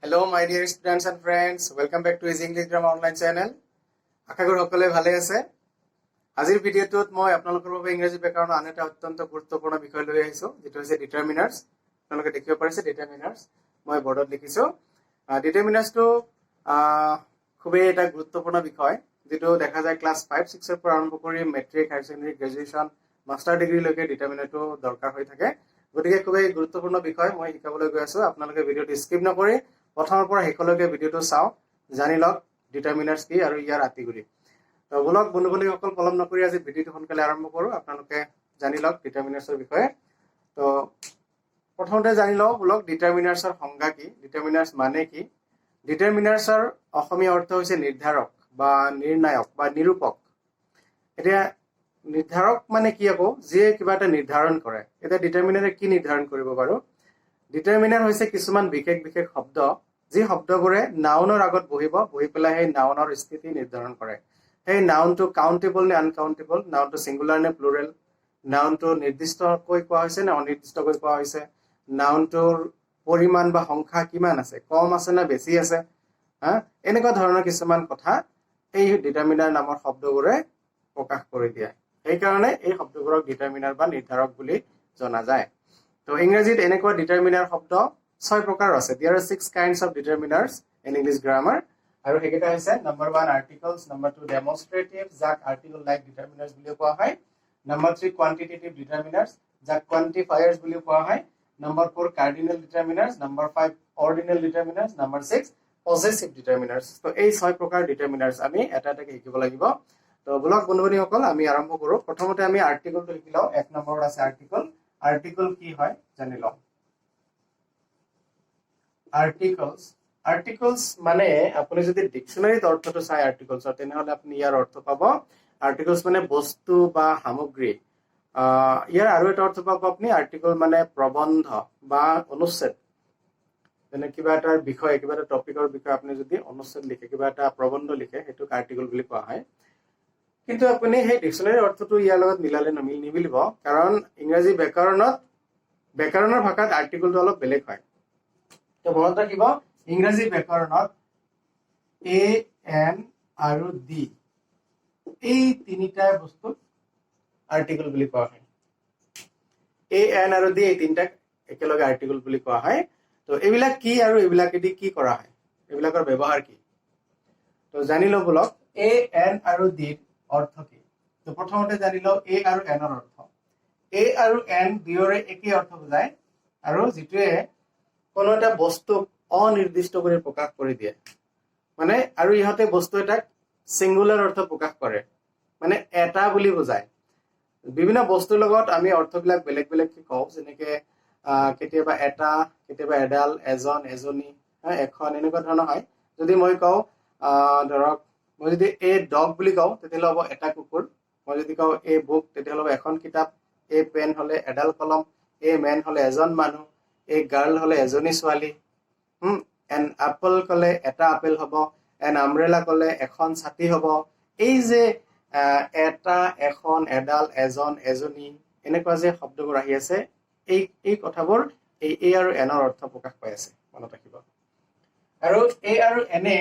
Hello, my dear students and friends. Welcome back to Easy English Grammar Online channel. আশা কৰো সকলোৱে ভালে আছে। আজিৰ ভিডিঅ'টোত মই আপোনালোকৰ বাবে ইংৰাজী ব্যাকৰণৰ আন এটা অত্যন্ত গুৰুত্বপূৰ্ণ বিষয় লৈ আহিছো, যেটো হৈছে ডিটাৰমিনাৰ্ছ। আপোনালোকে দেখিব পাৰিছে ডিটাৰমিনাৰ্ছ। মই বৰ্ডত লিখিছো। ডিটাৰমিনাৰ্ছটো খুবেই এটা গুৰুত্বপূৰ্ণ বিষয়, যেটো দেখা যায় ক্লাছ 5, 6 ৰ পৰা আৰম্ভ কৰি matric, higher secondary, graduation, master ডিগ্ৰীলৈকে ডিটাৰমিনাৰটো দৰকাৰ হৈ থাকে। গতিকে খুবেই গুৰুত্বপূৰ্ণ বিষয় মই শিকাবলৈ গৈ আছো। আপোনালোকে ভিডিঅ'টো স্কিপ নকৰি প্ৰথমৰ পৰা শেষলৈকে ভিডিঅ'টো চাওক, জানি লওক ডিটাৰমিনাৰ্ছ কি আৰু ইয়াৰ আতিগুৰি। তো বলক বন্ধু-বান্ধৱীসকল পলম নকৰি আজি ভিডিঅ'টো সোনকালে আৰম্ভ কৰো। আপোনালোকে জানি লওক ডিটাৰমিনাৰ্ছৰ বিষয়ে। তো প্ৰথমতে জানি লওক বলক ডিটাৰমিনাৰ্ছৰ সংজ্ঞা কি, ডিটাৰমিনাৰ্ছ মানে কি। ডিটাৰমিনাৰ্ছৰ অসমীয়া অৰ্থ হৈছে নিৰ্ধাৰক বা নিৰ্ণায়ক বা নিৰূপক। এতিয়া নিৰ্ধাৰক মানে কি আকৌ, যিয়ে কিবা এটা নিৰ্ধাৰণ কৰে। এতিয়া ডিটাৰমিনাৰে কি নিৰ্ধাৰণ কৰিব বাৰু? ডিটাৰমিনাৰ হৈছে কিছুমান বিশেষ বিশেষ শব্দ, যি শব্দবোৰে নাউনৰ আগত বহি পেলাই সেই নাউনৰ স্থিতি নিৰ্ধাৰণ কৰে। সেই নাউনটো কাউণ্টেবল নে আনকাউণ্টেবল, নাউনটো ছিংগুলাৰ নে প্লুৰেল, নাউনটো নিৰ্দিষ্টকৈ কোৱা হৈছে নে অনিৰ্দিষ্টকৈ কোৱা হৈছে, নাউনটোৰ পৰিমাণ বা সংখ্যা কিমান আছে, কম আছে নে বেছি আছে, এনেকুৱা ধৰণৰ কিছুমান কথা এই ডিটাৰমিনাৰ নামৰ শব্দবোৰে প্ৰকাশ কৰি দিয়ে। সেইকাৰণে এই শব্দবোৰক ডিটাৰমিনাৰ বা নিৰ্ধাৰক বুলি জনা যায়। তো ইংৰাজীত এনেকুৱা ডিটাৰমিনাৰ শব্দ 6 প্ৰকাৰ আছে। There are 6 kinds of determiners in English grammar. আৰু হেকেটা হৈছে নম্বৰ 1 articles, নম্বৰ 2 demonstrative, যাক article like determiners বুলি কোৱা হয়, নম্বৰ 3 quantitative determiners, যাক quantifiers বুলি কোৱা হয়, number 4 cardinal determiners, number 5 ordinal determiners, number 6 possessive determiners. তো এই 6 প্ৰকাৰ determiners আমি এটা এটাকে শিকিব লাগিব। তো বলক বন্ধু-বান্ধৱীসকল আমি আৰম্ভ কৰো। প্ৰথমতে আমি আৰ্টিকলটো শিকি লওঁ। 1 নম্বৰত আছে আৰ্টিকল। আৰ্টিকল কি হয় জানি লওঁ। আৰ্টিকলছ, আৰ্টিকলছ মানে আপুনি যদি ডিকচনাৰীত অৰ্থটো চাই আৰ্টিকলছৰ, তেনেহলে আপুনি ইয়াৰ অৰ্থ পাব আৰ্টিকলছ মানে বস্তু বা সামগ্ৰী। ইয়াৰ আৰু এটা অৰ্থ পাব আপুনি আৰ্টিকল মানে প্ৰবন্ধ বা অনুচ্ছেদ। যেনে কিবা এটা বিষয়, কিবা এটা টপিকৰ বিষয়ে আপুনি যদি অনুচ্ছেদ লিখে, কিবা এটা প্ৰবন্ধ লিখে, সেইটোক আৰ্টিকল বুলি কোৱা হয়। কিন্তু আপুনি সেই ডিকচনাৰীৰ অৰ্থটো ইয়াৰ লগত মিলালে নিমিলিব, কাৰণ ইংৰাজী ব্যাকৰণৰ ভাষাত আৰ্টিকলটো অলপ বেলেগ হয়। তো মনত ৰাখিব, ইংৰাজী ব্যাকৰণত এ, এন আৰু দি এই তিনিটা বস্তুক আৰ্টিকল বুলি কোৱা হয়। এ, এন আৰু দি এই তিনিটাক একেলগে আৰ্টিকল বুলি কোৱা হয়। তো এইবিলাক কি আৰু এইবিলাকেদি কি কৰা হয়, এইবিলাকৰ ব্যৱহাৰ কি, তো জানি লওঁ বলক। এ, এন আৰু দিৰ অৰ্থ কি? তো প্ৰথমতে জানি লওঁ এ আৰু এনৰ অৰ্থ। এ আৰু এন দুয়োৰে একেই অৰ্থ বুজায়, আৰু যিটোৱে কোনো এটা বস্তুক অনিৰ্দিষ্ট কৰি প্ৰকাশ কৰি দিয়ে। মানে আৰু ইহঁতে বস্তু এটাক ছিংগুলাৰ অৰ্থ প্ৰকাশ কৰে, মানে এটা বুলি বুজায়। বিভিন্ন বস্তুৰ লগত আমি অৰ্থবিলাক বেলেগ বেলেগকে কওঁ, যেনেকে কেতিয়াবা এটা, কেতিয়াবা এডাল, এজন, এজনী, এখন, এনেকুৱা ধৰণৰ হয়। যদি মই কওঁ ধৰক, মই যদি এ ডগ বুলি কওঁ তেতিয়াহ'লে হ'ব এটা কুকুৰ। মই যদি কওঁ এ বুক তেতিয়াহ'লে হ'ব এখন কিতাপ। এ পেন হলে এডাল কলম। এ মেন হলে এজন মানুহ। এ গাৰ্ল হলে এজনী ছোৱালী। এন আপেল কলে এটা আপেল হব। এন আমব্ৰেলা কলে এখন ছাতি হব। এই যে এটা, এখন, এডাল, এজন, এজনী, এনেকুৱা যে শব্দবোৰ আহি আছে, এই কথাবোৰ এই আৰু এনৰ অৰ্থ প্ৰকাশ পাই আছে, মনত ৰাখিব। আৰু এ আৰু এনে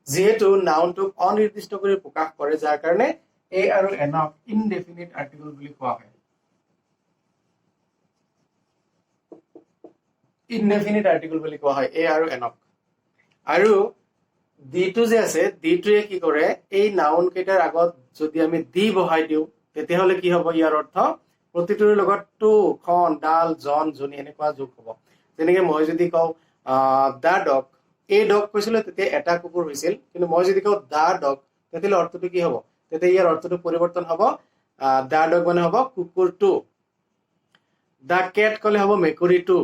যিহেতু নাউনটোক অনিৰ্দিষ্ট কৰি প্ৰকাশ কৰে, যাৰ কাৰণে এ আৰু এনক ইনডেফিনিট আৰ্টিকল বুলি কোৱা হয়। ইনডেফিনিট আৰ্টিকল বুলি কোৱা হয় এ আৰু এনক। আৰু দিটো যে আছে, দিটোৱে কি কৰে, এই নাউন কেইটাৰ আগত যদি আমি দি বহাই দিওঁ তেতিয়াহ'লে কি হ'ব, ইয়াৰ অৰ্থ প্ৰতিটোৰ লগত টু, খন, ডাল, জন, জনী এনেকুৱা যোগ হ'ব। যেনেকে মই যদি কওঁ দা ডগ, এই ডগ কৈছিলো তেতিয়া এটা কুকুৰ হৈছিল, কিন্তু মই যদি কওঁ দা ডগ তেতিয়াহ'লে অৰ্থটো কি হ'ব, তেতিয়া ইয়াৰ অৰ্থটো পৰিৱৰ্তন হ'ব। দা ডগ মানে হ'ব কুকুৰটো। দা কেট কলে হ'ব মেকুৰীটো।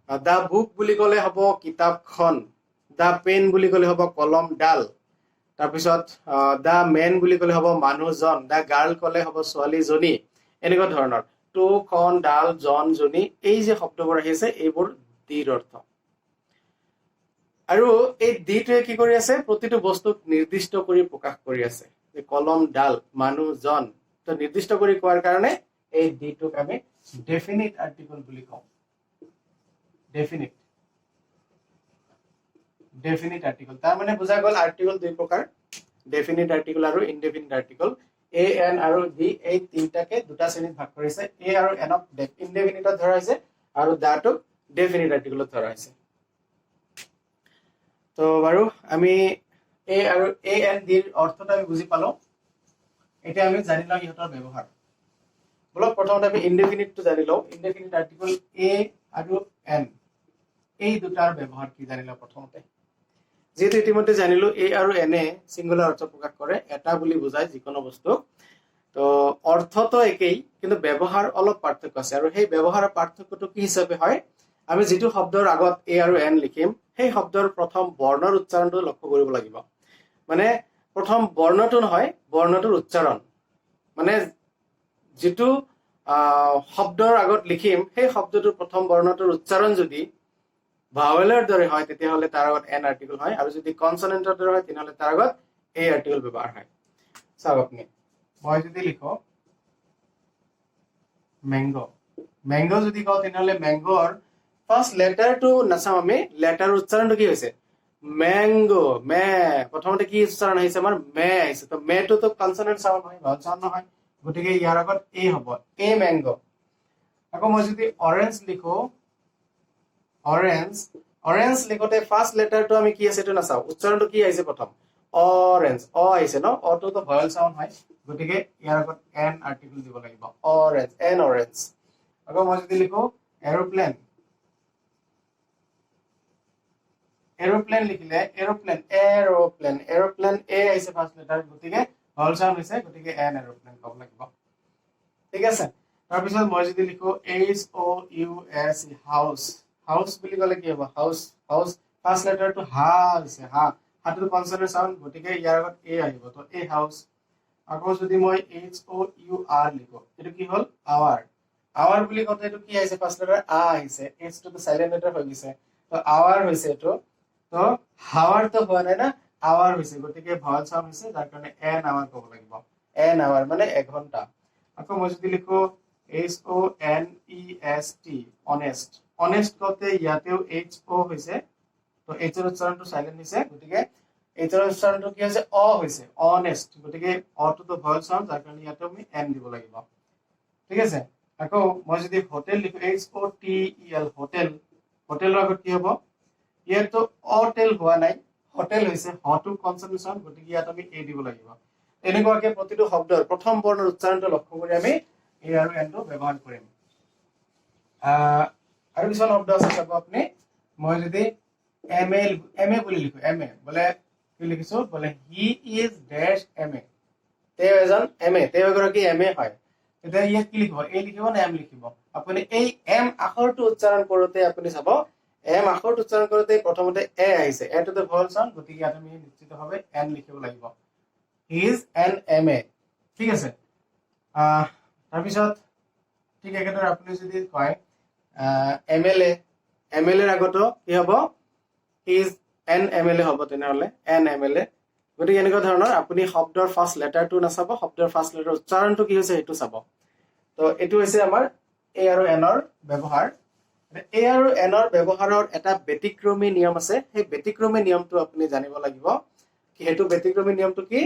দা বুক বুলি কলে হ'ব কিতাপখন। দা পেন বুলি কলে হ'ব কলমডাল। তাৰপিছত দা মেন বুলি কলে হ'ব মানুহজন। দা গাৰ্ল কলে হ'ব ছোৱালীজনী। এনেকুৱা ধৰণৰ টু, খন, ডাল, জন, জনী, এই যে শব্দবোৰ আহিছে এইবোৰ দিৰ অৰ্থ। আৰু এই দিটোৱে কি কৰি আছে, প্ৰতিটো বস্তুক নিৰ্দিষ্ট কৰি প্ৰকাশ কৰি আছে। কলম, ডাল, মানুহজন, তো নিৰ্দিষ্ট কৰি কোৱাৰ কাৰণে এই দিটোক আমি ডেফিনিট আৰ্টিকল বুলি কওঁ। ডেফিনিট। Definite article. তাৰ মানে বুজা গ'ল আৰ্টিকল দুই প্ৰকাৰ, ডেফিনিট আৰ্টিকল আৰু ইনডেফিনিট আৰ্টিকল। এ এন আৰু ডি এই তিনিটাকে দুটা শ্ৰেণীত ভাগ কৰিছে। এ আৰু এনক ইনডেফিনিটত ধৰা হৈছে আৰু দাটোক ডেফিনিট আৰ্টিকলত ধৰা হৈছে। তো বাৰু আমি এ আৰু এ এন ডিৰ অৰ্থটো আমি বুজি পালো। এতিয়া আমি জানি লওঁ ইহঁতৰ ব্যৱহাৰ। বলক প্ৰথমতে আমি ইনডেফিনিটটো জানি লওঁ। ইনডেফিনিট আৰ্টিকল এ আৰু এন এই দুটাৰ ব্যৱহাৰ কি জানি লওঁ প্ৰথমতে। যেহেতু ইতিমধ্যে জানিলো এ আৰু এনে সিঙ্গুলাৰ অৰ্থ প্ৰকাশ কৰে, এটা বুলি বুঝায় যিকোনো বস্তু। তো অৰ্থটো একেই কিন্তু ব্যৱহাৰ অলপ পাৰ্থক্য আছে, আৰু সেই ব্যৱহাৰৰ পাৰ্থক্যটো কি হিচাপে হয়, আমি যিটো শব্দৰ আগত এ আৰু এন লিখিম সেই শব্দৰ প্ৰথম বৰ্ণৰ উচ্চাৰণটো লক্ষ্য কৰিব লাগিব। মানে প্ৰথম বৰ্ণটো নহয়, বৰ্ণটোৰ উচ্চাৰণ। মানে যিটো শব্দৰ আগত লিখিম সেই শব্দটোৰ প্ৰথম বৰ্ণটোৰ উচ্চাৰণ যদি ভাৱেলৰ দৰে হয় তেতিয়াহ'লে তাৰ আগত এন আৰ্টিকল হয়, আৰু যদি কনসনেন্টৰ দৰে হয় তেতিয়াহ'লে তাৰ আগত এ আৰ্টিকল ব্যৱহাৰ হয়। চাওক আপুনি, মই যদি লিখো মেংগো, মেংগো যদি কওঁ তেতিয়াহ'লে মেংগোৰ ফাৰ্ষ্ট লেটাৰটো নাচাওঁ আমি, লেটাৰৰ উচ্চাৰণটো কি হৈছে মেংগো, মে। প্ৰথমতে কি উচ্চাৰণ আহিছে আমাৰ মে আহিছে। তো মেটোতো কনসনেন্ট চাউণ্ড হয়, ভাৱেল চাউণ্ড নহয়, গতিকে ইয়াৰ আগত এ হ'ব, এ মেংগো। আকৌ মই যদি অৰেঞ্জ লিখো, অৰেঞ্জ, অৰেঞ্জ লিখোতে ফাৰ্ষ্ট লেটাৰটো আমি কি আছে এইটো নাচাওঁ, উচ্চাৰণটো কি আহিছে প্ৰথম অৰেঞ্জ, অ আহিছে ন, অটোতো ভাৱেল চাউণ্ড হয়, গতিকে ইয়াৰ আগত এন আৰ্টিকল দিব লাগিব, অৰেঞ্জ, এন অৰেঞ্জ। আকৌ মই যদি লিখো এৰোপ্লেন, এৰোপ্লেন লিখিলে এৰোপ্লেন, এৰোপ্লেন, এৰোপ্লেন এ আহিছে ফাৰ্ষ্ট লেটাৰ, গতিকে ভাৱেল চাউণ্ড হৈছে, গতিকে এন এৰোপ্লেন ক'ব লাগিব। ঠিক আছে। তাৰপিছত মই যদি লিখো এইচ অ ইউ এছ ই, হাউচ, হাউচ বুলি ক'লে কি হ'ব হাউচ, হাউচ ফাৰ্ষ্ট লেটাৰটো হা হৈছে, হা, হাটো কনসনেন্ট সাউন্ড, গতিকে ইয়াৰ আগত এ আহিব, তো এ হাউচ। আকৌ যদি মই এইচ অ ইউ আৰ লিখো, এটো কি হল আৱাৰ, আৱাৰ বুলি কওঁতে এটো কি আহিছে ফাৰ্ষ্ট লেটাৰ আ আহিছে, এইচ টো সাইলেন্ট লেটাৰ হৈ গৈছে, তো আৱাৰ হৈছে এটো। তো হাৱাৰ তো হোৱা নাই না, আৱাৰ হৈছে, গতিকে ভাৱেল সাউন্ড হৈছে, যাৰ কাৰণে এন আৱাৰ ক'ব লাগিব, এন আৱাৰ মানে এঘণ্টা। আকৌ মই যদি লিখো H O N E S T, honest, honest কওঁতে ইয়াতেও এইচ অ হৈছে, তো এইচৰ উচ্চাৰণটো সাইলেন্ট হৈছে, গতিকে এইচৰ উচ্চাৰণটো কি হৈছে অ হৈছে, অনেষ্ট, গতিকে অটোতো ভাৱেল সাউন্ড, যাৰ কাৰণে ইয়াতে আমি এন দিব লাগিব। ঠিক আছে। আকৌ মই যদি হোটেল লিখো এইচ অ টি ই এল, হোটেল, হোটেলৰ আগত কি হ'ব, ইয়াতো অটেল হোৱা নাই, হোটেল হৈছে, হটো কনসনেন্ট সাউন্ড, গতিকে ইয়াত আমি এ দিব লাগিব। এনেকুৱাকে প্ৰতিটো শব্দৰ প্ৰথম বৰ্ণৰ উচ্চাৰণটো লক্ষ্য কৰি আমি এ আৰু এনটো ব্যৱহাৰ কৰিম। আৰু কিছুমান শব্দ আছে চাব আপুনি, মই যদি এম এ বুলি লিখো, এম এ বোলে কি লিখিছো, বোলে হি ইজ ডেশ এম এ, তেওঁ এজন এম এ, তেওঁ এগৰাকী এম এ হয়, তেতিয়া ইয়াত কি লিখিব, এ লিখিব নে এম লিখিব। আপুনি এই এম আখৰটো উচ্চাৰণ কৰোতে আপুনি চাব, এম আখৰটো উচ্চাৰণ কৰোতে প্ৰথমতে এ আহিছে, এটোতো ভাৱেল সাউন্ড, গতিকে ইয়াত আমি নিশ্চিতভাৱে এন লিখিব লাগিব, he is an M A. ঠিক আছে। তাৰপিছত ঠিক একেদৰে আপুনি যদি কয় M L A, M L এৰ আগতো কি হ'ব, he is an M L A হ'ব, তেনেহ'লে এন এম এল এ। গতিকে এনেকুৱা ধৰণৰ আপুনি শব্দৰ ফাৰ্ষ্ট লেটাৰটো নাচাব, শব্দৰ ফাৰ্ষ্ট লেটাৰ উচ্চাৰণটো কি হৈছে সেইটো চাব। তো এইটো হৈছে আমাৰ এ আৰু এনৰ ব্যৱহাৰ। এ আৰু এনৰ ব্যৱহাৰৰ এটা ব্যতিক্ৰমী নিয়ম আছে, সেই ব্যতিক্ৰমী নিয়মটো আপুনি জানিব লাগিব। সেইটো ব্যতিক্ৰমী নিয়মটো কি,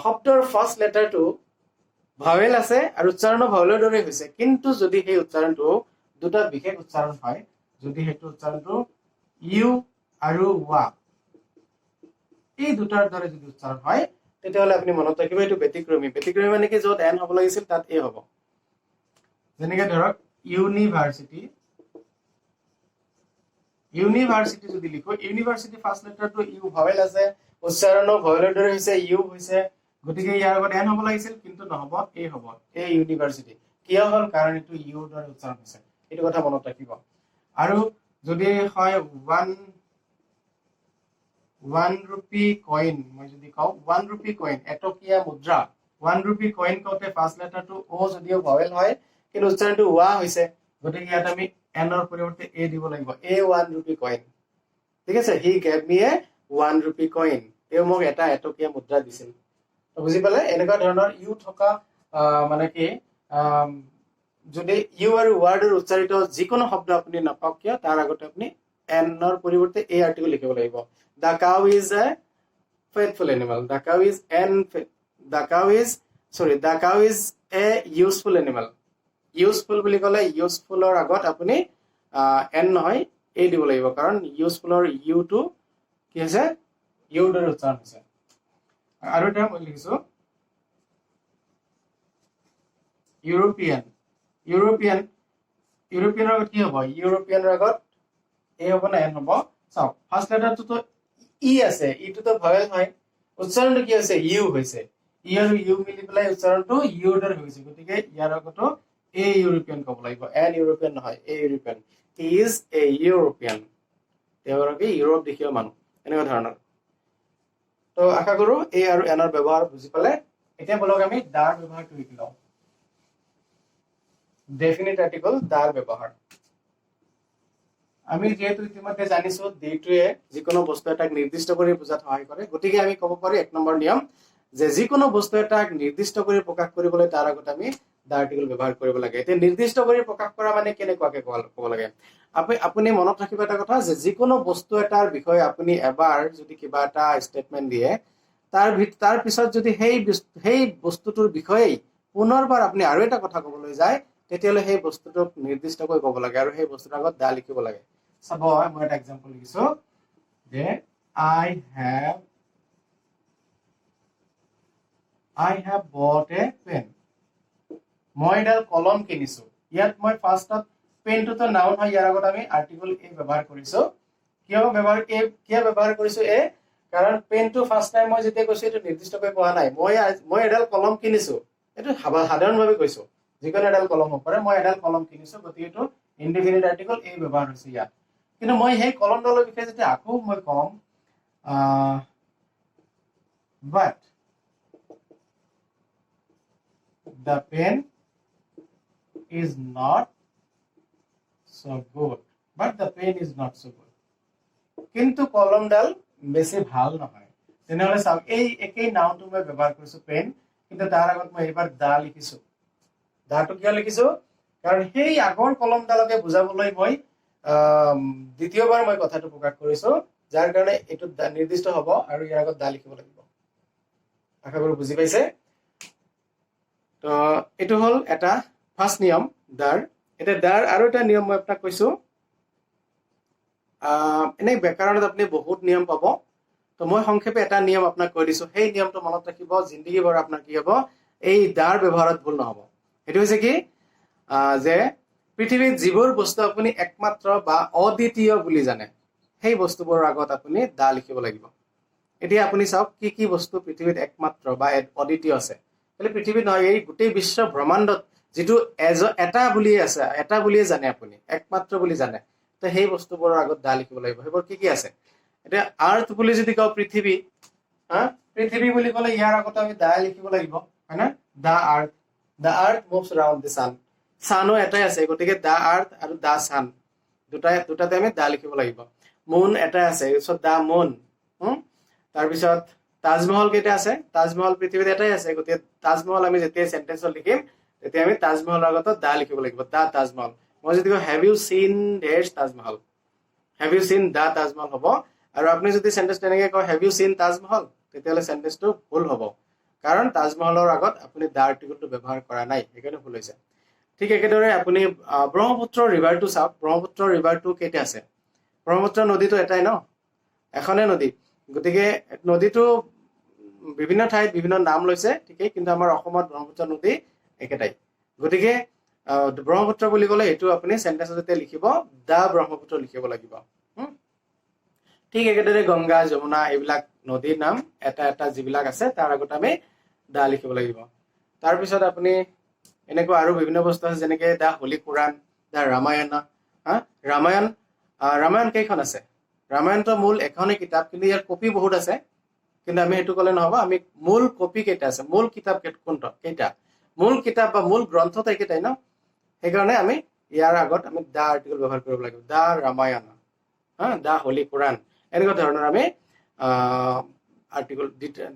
শব্দৰ ফাৰ্ষ্ট লেটাৰটো ভাৱেল আছে আৰু উচ্চাৰণো ভাৱেলৰ দৰে হৈছে, কিন্তু যদি সেই উচ্চাৰণটো দুটা বিশেষ উচ্চাৰণ হয়, যদি সেইটো উচ্চাৰণটো ইউ আৰু ৱা এই দুটাৰ দৰে যদি উচ্চাৰণ হয়, তেতিয়াহ'লে আপুনি মনত ৰাখিব এইটো ব্যতিক্ৰমী। ব্যতিক্ৰমী মানে কি, য'ত এন হ'ব লাগিছিল তাত এ হ'ব। যেনেকে ধৰক ইউনিভাৰ্চিটি, ইউনিভাৰ্চিটি যদি লিখো, ইউনিভাৰ্চিটি ফাৰ্ষ্ট লেটাৰটো ইউ ভাৱেল আছে, উচ্চাৰণো ভাৱেলৰ দৰে হৈছে, ইউ হৈছে, গতিকে ইয়াৰ আগত এন হ'ব লাগিছিল, কিন্তু নহ'ব, এ হ'ব, এ ইউনিভাৰ্চিটি। কিয় হ'ল, কাৰণ এইটো ইউৰ দৰে উচ্চাৰণ হৈছে, এইটো কথা মনত ৰাখিব। আৰু যদি হয় ওৱান ৰুপি কইন, মই যদি কওঁ ওৱান ৰুপি কইন, এটকীয়া মুদ্ৰা, ওৱান ৰুপি কইন কওঁতে ফাৰ্ষ্ট লেটাৰটো অ যদিও ভাৱেল হয়, কিন্তু উচ্চাৰণটো ৱা হৈছে, গতিকে ইয়াত আমি এনৰ পৰিৱৰ্তে এ দিব লাগিব, এ ওৱান ৰুপি কইন। ঠিক আছে, he gave me a one rupee coin, তেওঁ মোক এটা এটকীয়া মুদ্ৰা দিছিল। বুজি পালে, এনেকুৱা ধৰণৰ ইউ থকা মানে কি, যদি ইউ আৰু ৱাৰ্ডৰ উচ্চাৰিত যিকোনো শব্দ আপুনি নাপাওক কিয়, তাৰ আগতে আপুনি এনৰ পৰিৱৰ্তে এই আৰ্টিকল লিখিব লাগিব the cow is A faithful animal the cow is a useful animal useful বুলি ক'লে usefulৰ আগত আপুনি n নহয় a দিব লাগিব কাৰণ usefulৰ u টো কি আছে u দৰে উচ্চাৰণ হৈছে আৰু এটা মই লিখিছো ইউৰোপিয়ানৰ আগত কি হ'ব ইউৰোপিয়ানৰ আগত a হ'ব না n হ'ব চাওক ফাৰ্স্ট লেটাৰটো তো ই আছে ইটো তো ভয়েল হয় উচ্চাৰণটো কি হৈছে ইউ হৈছে ই আৰু ইউ মিলি পেলাই উচ্চাৰণটো ইউ দৰে হৈছে গতিকে ইয়াৰ আগতো এ ইউৰোপিয়ান ক'ব লাগিব এন ইউৰোপিয়ান নহয় a European he is a European তেওঁলোকে ইউৰোপ দেশীয় মানুহ এনেকুৱা ধৰণৰ তো আশা কৰো এ আৰু এনৰ ব্যৱহাৰ বুজি পালে এতিয়া বলক আমি দাৰ ব্যৱহাৰটো শিকি লওঁ ডেফিনিট আৰ্টিকল দাৰ ব্যৱহাৰ আমি যেহেতু ইতিমধ্যে জানিছো ডিটোৱে যিকোনো বস্তু এটাক নিৰ্দিষ্ট কৰি বুজাত সহায় কৰে গতিকে আমি ক'ব পাৰো এক নম্বৰ নিয়ম যে যিকোনো বস্তু এটাক নিৰ্দিষ্ট কৰি প্ৰকাশ কৰিবলৈ তাৰ আগত আমি দা আৰ্টিকল ব্যৱহাৰ কৰিব লাগে এতিয়া নিৰ্দিষ্ট কৰি প্ৰকাশ কৰা মানে কেনেকুৱাকে ক'ব লাগে আপুনি মনত ৰাখিব এটা কথা যে যিকোনো বস্তু এটাৰ বিষয়ে আপুনি এবাৰ যদি কিবা এটা ষ্টেটমেন্ট দিয়ে তাৰ পিছত যদি সেই বস্তুটোৰ বিষয়ে পুনৰবাৰ আপুনি আৰু এটা কথা ক'বলৈ যায় তেতিয়ালে সেই বস্তুটোক নিৰ্দিষ্টকৈ ক'ব লাগে আৰু সেই বস্তুৰ আগত দা লিখিব লাগে চাব মই এটা এক্সাম্পল লিখিছো যে I have bought a pen মই এডাল কলম কিনিছো ইয়াত মই ফাৰ্ষ্টত পেনটো তো নাউন হয় ইয়াৰ আগত আমি আৰ্টিকল এ ব্যৱহাৰ কৰিছো কিয় ব্যৱহাৰ কৰিছো এ কাৰণ পেনটো ফাৰ্ষ্ট টাইম মই যেতিয়া কৈছো এটা নিৰ্দিষ্টকৈ কোৱা নাই মই এডাল কলম কিনিছো এটো সাধাৰণভাৱে কৈছো যিকোনো এডাল কলম হ'ব পাৰে মই এডাল কলম কিনিছো গতিকে এটো ইনডিফিনিট আৰ্টিকল এ ব্যৱহাৰ হৈছে ইয়াত কিন্তু মই সেই কলমডালৰ বিষয়ে যেতিয়া আকৌ মই কম but the pen is not so good কিন্তু কলমডাল বেছি ভাল নহয় তেনেহলে চাওক এই একেই নাউনটো মই ব্যৱহাৰ কৰিছো পেন কিন্তু তাৰ আগত মই এবাৰ দা লিখিছো দাটো কিয় লিখিছো কাৰণ সেই আগৰ কলমডালকে বুজাবলৈ মই দ্বিতীয়বাৰ মই কথাটো প্ৰকাশ কৰিছো যাৰ কাৰণে এটো নিৰ্দিষ্ট হ'ব আৰু ইয়াৰ আগত দা লিখিব লাগিব আশা কৰো বুজি পাইছে তো এটো হল এটা ফাৰ্স্ট নিয়ম দাৰ এটা দাৰ আৰু এটা নিয়ম মই আপোনাক কৈছো এনে ব্যাকৰণত আপুনি বহুত নিয়ম পাব তো মই সংক্ষেপে এটা নিয়ম আপোনাক কৈ দিছো সেই নিয়মটো মনত ৰাখিব জিন্দগী ভৰ আপোনাৰ কি হ'ব এই দাৰ ব্যৱহাৰত ভুল নহব এটো হৈছে কি যে পৃথিৱীত যিবোৰ বস্তু আপুনি একমাত্ৰ বা অদ্বিতীয় বুলি জানে সেই বস্তুবোৰৰ আগত আপুনি দা লিখিব লাগিব এতিয়া আপুনি চাওক কি বস্তু পৃথিৱীত একমাত্ৰ বা অদ্বিতীয় আছে એટલે পৃথিৱীত নহয় এই গোটেই বিশ্ব ব্ৰহ্মাণ্ডত যেটো এটা বুলি আছে এটা বুলিয়ে জানে আপুনি একমাত্ৰ বুলি জানে তো সেই বস্তুবোৰৰ আগত দা লিখিব লাগিব হেবৰ কি আছে এতিয়া আৰ্থ বুলি যদি কও পৃথিৱী পৃথিৱী বুলি ক'লে ইয়াৰ আগত আমি দা লিখিব লাগিব হয় না দা আৰ্থ মুভছ around the sun সানো এটাই আছে গতিকে দা আৰ্থ আৰু দা সান দুটাতে আমি দা লিখিব লাগিব মুন এটা আছে সো দা মুন তাৰ পিছত তাজমহল কেইটা আছে তাজমহল পৃথিৱীত এটাই আছে গতিকে তাজমহল আমি যেতিয়া সেন্টেন্সত লিখিম তেতিয়া আমি তাজমহলৰ আগত দা লিখিব লাগিব দা তাজমহল মই যদি কওঁ have you seen there Taj Mahal have you seen the Taj Mahal হ'ব আৰু আপুনি যদি সেন্টেন্স তেনেকৈ কয় হ্যাভ ইউ সিন তাজমহল তেতিয়ালে সেন্টেন্সটো ভুল হ'ব কাৰণ তাজমহলৰ আগত আপুনি দা আৰ্টিকলটো ব্যৱহাৰ কৰা নাই সেইকাৰণে ভুল হৈছে ঠিক একেদৰে আপুনি ব্ৰহ্মপুত্ৰ ৰিভাৰটো চাওক ব্ৰহ্মপুত্ৰ ৰিভাৰটো কেইটা আছে ব্ৰহ্মপুত্ৰ নদীটো এটাই ন এখনে নদী গতিকে নদীটো বিভিন্ন ঠাইত বিভিন্ন নাম লৈছে ঠিকই কিন্তু আমাৰ অসমত ব্ৰহ্মপুত্ৰ নদী একেটাই গতিকে ব্ৰহ্মপুত্ৰ বুলি ক'লে এটো আপুনি সেন্টেন্সতে লিখিব দা ব্ৰহ্মপুত্ৰ লিখিব লাগিব ঠিক একেদৰে গংগা যমুনা এইবিলাক নদীৰ নাম এটা যিবিলাক আছে তাৰ আগত আমি দা লিখিব লাগিব তাৰ পিছত আপুনি এনেকৈ আৰু বিভিন্ন বস্তু আছে যেনেকৈ দা হোলি কুৰান দা ৰামায়ণ ৰামায়ণ কেইখন আছে ৰামায়ণটো মূল এখনেই কিতাপ কিন্তু ইয়াৰ কপি বহুত আছে কিন্তু আমি হেতু কলে নহব আমি মূল কপি কেইটা আছে মূল কিতাপ কোনটা কেইটা মূল কিতাপ বা মূল গ্ৰন্থ কেইটাই ন সেইকাৰণে আমি ইয়াৰ আগত আমি দা আৰ্টিকল ব্যৱহাৰ কৰিব লাগিব দা ৰামায়ণ দা হোলি কুৰান এনেকুৱা ধৰণৰ আমি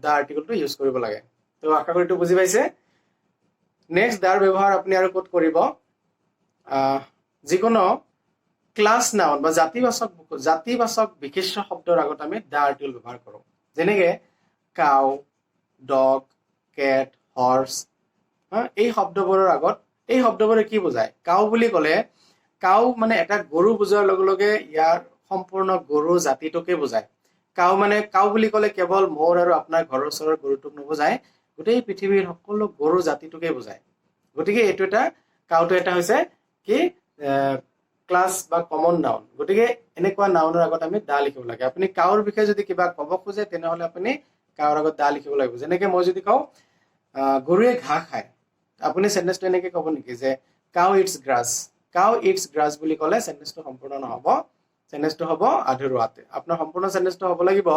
দা আৰ্টিকলটো ইউজ কৰিব লাগে তো আশা কৰি তো বুঝি পাইছে নেক্সট দাৰ ব্যৱহাৰ আপুনি আৰু ক'ত কৰিব যিকোনো ক্লাছ নাউন বা জাতিবাচক বিশেষ্য শব্দৰ আগত আমি দা আৰ্টিকেল ব্যৱহাৰ কৰোঁ। যেনেকে কাউ, ডগ, কেট, হৰ্চ, এই শব্দবোৰৰ আগত এই শব্দবোৰে কি বুজায়? কাউ বুলি ক'লে কাউ মানে এটা গৰু বুজোৱাৰ লগে লগে ইয়াৰ সম্পূৰ্ণ গৰু জাতিটোকে বুজায়। কাউ বুলি ক'লে কেৱল মোৰ আৰু আপোনাৰ ঘৰৰ ওচৰৰ গৰুটোক নুবুজায়, গোটেই পৃথিৱীৰ সকলো গৰু জাতিটোকে বুজায়। গতিকে এইটো কাউটো এটা হৈছে কি ক্লাছ বা কমন নাউন। গতিকে এনেকুৱা নাউনৰ আগত আমি দা লিখিব লাগে। আপুনি কাউৰ বিষয়ে যদি কিবা ক'ব খোজে তেনেহ'লে আপুনি কাউৰ আগত দা লিখিব লাগিব। যেনেকে মই যদি কওঁ গৰুৱে ঘাঁহ খায়, আপুনি চেণ্টেন্সটো এনেকে ক'ব নেকি যে cow eats grass? Cow eats grass বুলি ক'লে চেণ্টেন্সটো সম্পূৰ্ণ নহ'ব, চেণ্টেন্সটো হ'ব আধৰুৱাতে। আপোনাৰ সম্পূৰ্ণ চেণ্টেন্সটো হ'ব লাগিব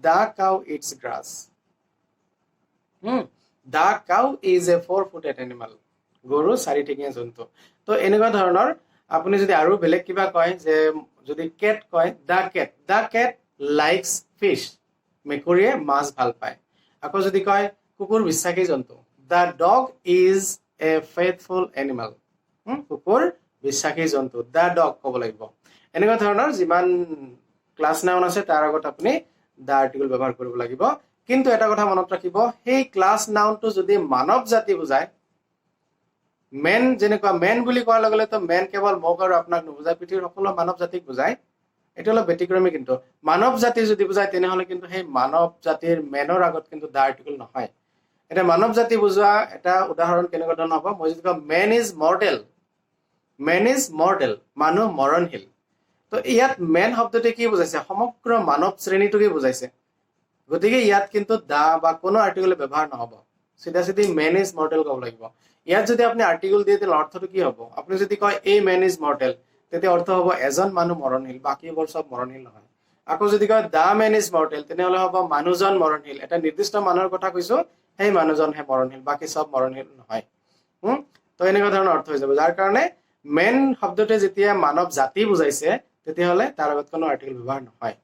the cow eats grass. The cow is a 4-footed animal. গৰু 4-ঠিঙীয়া জন্তু। তো এনেকুৱা ধৰণৰ আপুনি যদি আৰু বেলেগ কিবা কয়, যে যদি কেট কয় দা কেট লাইকছ ফিছ, মেকুৰীয়ে মাছ ভাল পায়। আকৌ যদি কয় কুকুৰ বিশ্বাসী জন্তু, the dog is a faithful animal. কুকুৰ বিশ্বাসী জন্তু, দা ডগ ক'ব লাগিব। এনেকুৱা ধৰণৰ যিমান ক্লাছ নাউন আছে তাৰ আগত আপুনি দা আৰ্টিকেল ব্যৱহাৰ কৰিব লাগিব। কিন্তু এটা কথা মনত ৰাখিব, সেই ক্লাছ নাউনটো যদি মানৱ জাতি বুজায়, মেন যেনেকুৱা মেন বুলি কোৱাৰ লগে লগে মেন কেৱল মোক আৰু আপোনাক নুবুজায়, পৃথিৱীৰ সকলো মানৱ জাতিক বুজায়। এইটো অলপ ব্যতিক্ৰমী। কিন্তু মানৱ জাতি যদি বুজায় তেনেহ'লে কিন্তু সেই মানৱ জাতিৰ মেনৰ আগত কিন্তু দা আৰ্টিকেল নহয়। এতিয়া মানৱ জাতি বুজোৱা এটা উদাহৰণ কেনেকুৱা ধৰণৰ হ'ব? মই যদি কওঁ মেন ইজ মৰ্টেল, মানুহ মৰণশীল। তো ইয়াত মেন শব্দটোৱে কি বুজাইছে? সমগ্ৰ মানৱ শ্ৰেণীটোকে বুজাইছে। গতিকে ইয়াত কিন্তু দা বা কোনো আৰ্টিকেল ব্যৱহাৰ নহ'ব, চিধা মেন ইজ মৰ্টেল ক'ব লাগিব। ইয়াত যদি আপুনি আৰ্টিকেল দিয়ে তেতিয়াহ'লে অৰ্থটো কি হ'ব? আপুনি যদি কয় এ মেন ইজ মৰ্টেল, তেতিয়া অৰ্থ হ'ব এজন মানুহ মৰণশীল, বাকীবোৰ চব মৰণশীল নহয়। আকৌ যদি কয় দা মেন ইজ মৰ্টেল, তেনেহ'লে হ'ব মানুহজন মৰণশীল। এটা নিৰ্দিষ্ট মানুহৰ কথা কৈছো, সেই মানুহজনহে মৰণশীল, বাকী চব মৰণশীল নহয়। তো এনেকুৱা ধৰণৰ অৰ্থ হৈ যাব। যাৰ কাৰণে মেন শব্দটোৱে যেতিয়া মানৱ জাতি বুজাইছে তেতিয়াহ'লে তাৰ আগত কোনো আৰ্টিকেল ব্যৱহাৰ নহয়।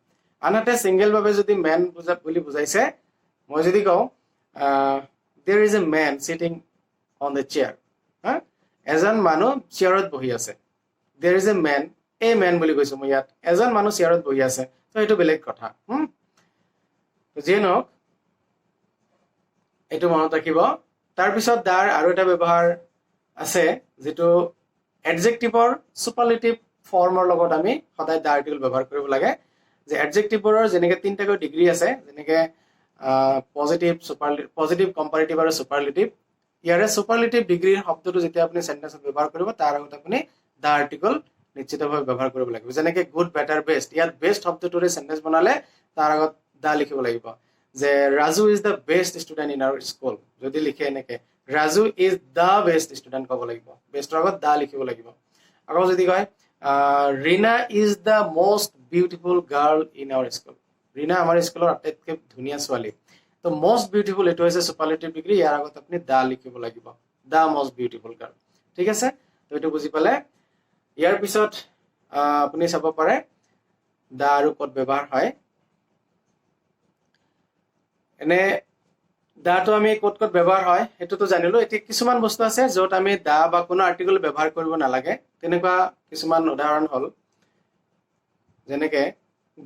আনহাতে ছিংগেল ভাৱে যদি মেন বুলি বুজাইছে, মই যদি কওঁ there is a man sitting on the chair, এজন মানুহ চেয়াৰত বহি আছে। There is a man, a man বুলি কৈছো মই ইয়াত, এজন মানুহ চেয়াৰত বহি আছে। তো এইটো বেলেগ কথা। যিয়ে নহওক এইটো মনত ৰাখিব। তাৰপিছত দাৰ আৰু এটা ব্যৱহাৰ আছে, যিটো এডজেক্টিভৰ চুপাৰলেটিভ ফৰ্মৰ লগত আমি সদায় দা আৰ্টিকেল ব্যৱহাৰ কৰিব লাগে। যে এডজেক্টিভবোৰৰ যেনেকে 3টাকৈ ডিগ্ৰী আছে, যেনেকে পজিটিভ, কম্পাৰেটিভ আৰু চুপাৰলেটিভ। ইয়াৰে চুপাৰলেটিভ ডিগ্ৰীৰ শব্দটো যেতিয়া আপুনি চেণ্টেন্সত ব্যৱহাৰ কৰিব, তাৰ আগত আপুনি দা আৰ্টিকেল নিশ্চিতভাৱে ব্যৱহাৰ কৰিব লাগিব। যেনেকে গুড, বেটাৰ, বেষ্ট, ইয়াত বেষ্ট শব্দটোৰে চেণ্টেন্স বনালে তাৰ আগত দা লিখিব লাগিব। যে Raju is the best student in our school, যদি লিখে এনেকে Raju is the best student ক'ব লাগিব, বেষ্টৰ আগত দা লিখিব লাগিব। আকৌ যদি কয় Reena is the most beautiful girl in our school, Reena আমাৰ স্কুলৰ আটাইতকৈ ধুনীয়া ছোৱালী। তো মষ্ট বিউটিফুল এইটো হৈছে চুপাৰলেটিভ ডিগ্ৰী, ইয়াৰ আগত আপুনি দা লিখিব লাগিব, দা মষ্ট বিউটিফুল গাৰ্ল। ঠিক আছে, তো এইটো বুজি পালে। ইয়াৰ পিছত আপুনি চাব পাৰে দা আৰু ক'ত ব্যৱহাৰ হয়। এনে দাটো আমি ক'ত ব্যৱহাৰ হয় সেইটোতো জানিলো। এতিয়া কিছুমান বস্তু আছে য'ত আমি দা বা কোনো আৰ্টিকেল ব্যৱহাৰ কৰিব নালাগে। তেনেকুৱা কিছুমান উদাহৰণ হ'ল, যেনেকে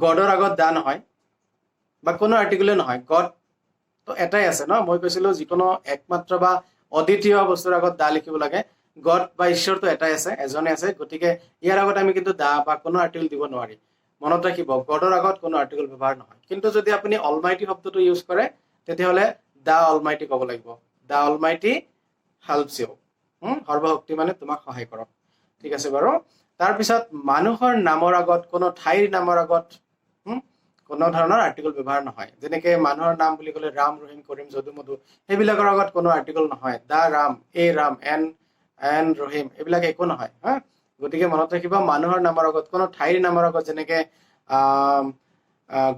গডৰ আগত দা নহয় বা কোনো আৰ্টিকেলে নহয়। গড তো এটাই আছে ন, মই কৈছিলো যিকোনো একমাত্ৰ বা অদ্বিতীয় বস্তুৰ আগত দা লিখিব লাগে। গড বা ঈশ্বৰটো এটাই আছে, এজনে আছে। গতিকে ইয়াৰ আগত আমি কিন্তু দা বা কোনো আৰ্টিকেল দিব নোৱাৰি। মনত ৰাখিব, গডৰ আগত কোনো আৰ্টিকেল ব্যৱহাৰ নহয়। কিন্তু যদি আপুনি অলমাইটি শব্দটো ইউজ কৰে তেতিয়াহ'লে দা অলমাইটি ক'ব লাগিব। দা অলমাইটি হেল্পছ ইউ, সৰ্বশক্তি মানে তোমাক সহায় কৰক। ঠিক আছে বাৰু। তাৰপিছত মানুহৰ নামৰ আগত, কোনো ঠাইৰ নামৰ আগত কোনো ধৰণৰ আৰ্টিকেল ব্যৱহাৰ নহয়। যেনেকে মানুহৰ নাম বুলি ক'লে ৰাম, ৰহিম, কৰিম, যদু, মধু, সেইবিলাকৰ আগত কোনো আৰ্টিকেল নহয়। দা ৰাম, এ ৰাম, এন ৰহিম, এইবিলাক একো নহয়। গতিকে মনত ৰাখিব, মানুহৰ নামৰ আগত, কোনো ঠাইৰ নামৰ আগত, যেনেকে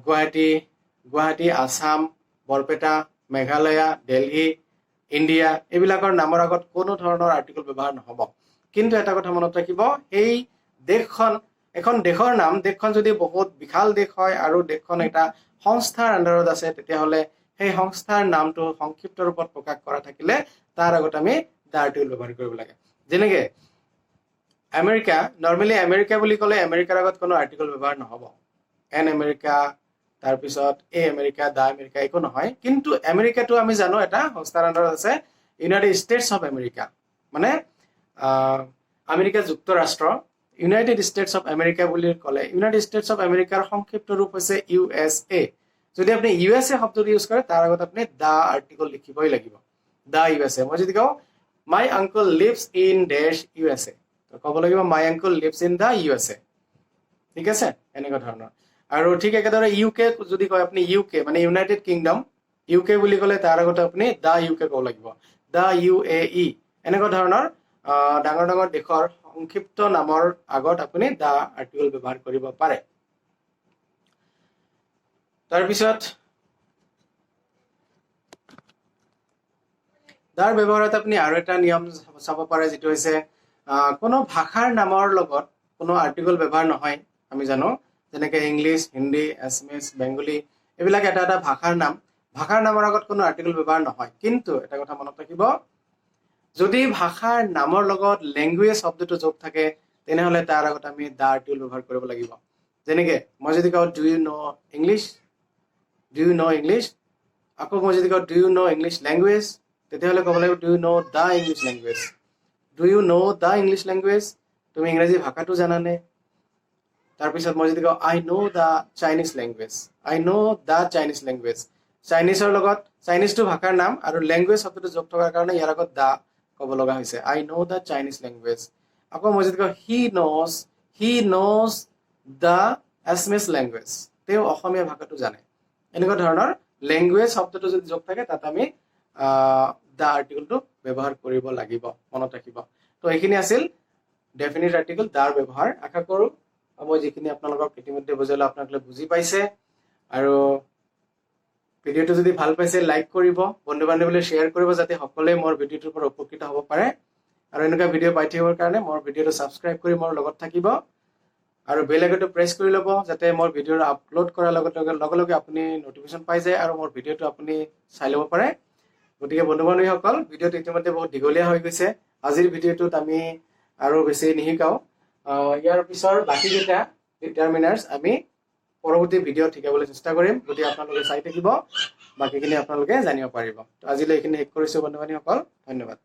গুৱাহাটী, আছাম, বৰপেটা, মেঘালয়া, দিল্লী, ইণ্ডিয়া, এইবিলাকৰ নামৰ আগত কোনো ধৰণৰ আৰ্টিকেল ব্যৱহাৰ নহ'ব। কিন্তু এটা কথা মনত ৰাখিব, এই এখন দেশৰ নাম, দেশখন যদি বহুত বিশাল দেশ হয় আৰু দেশখন এটা সংস্থাৰ আণ্ডাৰত আছে, তেতিয়াহ'লে সেই সংস্থাৰ নামটো সংক্ষিপ্ত ৰূপত প্ৰকাশ কৰা থাকিলে তাৰ আগত আমি দা আৰ্টিকেল ব্যৱহাৰ কৰিব লাগে। যেনেকে আমেৰিকা নৰ্মেলি আমেৰিকা বুলি ক'লে আমেৰিকাৰ আগত কোনো আৰ্টিকল ব্যৱহাৰ নহ'ব এন আমেৰিকা তাৰপিছত এ আমেৰিকা দা আমেৰিকা একো নহয় কিন্তু আমেৰিকাটো আমি জানো এটা সংস্থাৰ আণ্ডাৰত আছে ইউনাইটেড ষ্টেটছ অফ আমেৰিকা মানে আমেৰিকা যুক্তৰাষ্ট্ৰ ইউনাইটেড ষ্টেটছ অফ আমেৰিকা বুলি ক'লে ইউনাইটেড ষ্টেটছ অফ আমেৰিকাৰ সংক্ষিপ্ত ৰূপ হৈছে USA যদি আপুনি USA শব্দটো ইউজ কৰে তাৰ আগত আপুনি দা আৰ্টিকল লিখিবই লাগিব দা USA মই যদি কওঁ my uncle lives in dash USA তো ক'ব লাগিব my uncle lives in the USA ঠিক আছে এনেকুৱা ধৰণৰ আৰু ঠিক একেদৰে ইউকে যদি কয় আপুনি ইউকে মানে ইউনাইটেড কিংডম ইউকে বুলি ক'লে তাৰ আগতে আপুনি দা ইউকে ক'ব লাগিব দা UAE এনেকুৱা ধৰণৰ ডাঙৰ ডাঙৰ দেশৰ সংক্ষিপ্ত নামৰ আগত আপুনি দা আৰ্টিকল ব্যৱহাৰ কৰিব পাৰে তাৰপিছত দাৰ ব্যৱহাৰত আপুনি আৰু এটা নিয়ম চাব পাৰে যেটো হৈছে কোনো ভাষাৰ নামৰ লগত কোনো আৰ্টিকল ব্যৱহাৰ নহয় আমি জানো যেনেকৈ ইংলিছ হিন্দী এছমিছ বেংগলী এইবিলাক এটা এটা ভাষাৰ নামৰ আগত কোনো আৰ্টিকল ব্যৱহাৰ নহয় কিন্তু এটা কথা মনত ৰাখিব যদি ভাষাৰ নামৰ লগত ল্যাঙ্গুৱেজ শব্দটো যোগ থাকে তেনেহলে তাৰ আগত আমি দা আৰ্টিকল ব্যৱহাৰ কৰিব লাগিব যেনেকৈ মই যদি কওঁ ডু ইউ নো ইংলিছ আকৌ মই যদি কওঁ do you know English language তেতিয়াহলে ক'ব লাগিব do you know da English language তুমি ইংৰাজী ভাষাটো জানানে তাৰপিছত মই যদি কওঁ I know da Chinese language চাইনিজৰ লগত চাইনিজটো ভাষাৰ নাম আৰু ল্যাঙ্গুৱেজ শব্দটো যোগ থকাৰ কাৰণে ইয়াৰ আগত দা ক'ব লগা হৈছে I know da Chinese language আকৌ মই যদি কওঁ he knows da Assamese language তেওঁ অসমীয়া ভাষাটো জানে এনেকুৱা ধৰণৰ ল্যাঙ্গুৱেজ শব্দটো যদি যোগ থাকে তাত আমি দা আৰ্টিকলটো ব্যৱহাৰ কৰিব লাগিব মনত ৰাখিব তো এইখিনি আছিল ডেফিনিট আৰ্টিকল দাৰ ব্যৱহাৰ আশা কৰোঁ মই যিখিনি আপোনালোকক ইতিমধ্যে বুজালো আপোনালোকে বুজি পাইছে আৰু ভিডিঅ'টো যদি ভাল পাইছে লাইক কৰিব বন্ধু বান্ধৱীলৈ শ্বেয়াৰ কৰিব যাতে সকলোৱে মোৰ ভিডিঅ'টোৰ পৰা উপকৃত হ'ব পাৰে আৰু এনেকুৱা ভিডিঅ' পাই থাকিবৰ কাৰণে মোৰ ভিডিঅ'টো ছাবস্ক্ৰাইব কৰি মোৰ লগত থাকিব আৰু বেল আইকনটো প্ৰেছ কৰি ল'ব যাতে মোৰ ভিডিঅ'ৰ আপলোড কৰাৰ লগে লগে আপুনি নটিফিকেশ্যন পাই যায় আৰু মোৰ ভিডিঅ'টো আপুনি চাই ল'ব পাৰে গতিকে বন্ধু বান্ধৱীসকল ভিডিঅ'টো ইতিমধ্যে বহুত দীঘলীয়া হৈ গৈছে আজিৰ ভিডিঅ'টোত আমি আৰু বেছি নিশিকাওঁ ইয়াৰ পিছৰ বাকীকেইটা ডিটাৰমিনাৰ্ছ আমি পৰৱৰ্তী ভিডিঅ'ত শিকাবলৈ চেষ্টা কৰিম গতিকে আপোনালোকে চাই থাকিব বাকীখিনি আপোনালোকে জানিব পাৰিব তো আজিলৈ এইখিনি শেষ কৰিছোঁ বন্ধু বান্ধৱীসকল ধন্যবাদ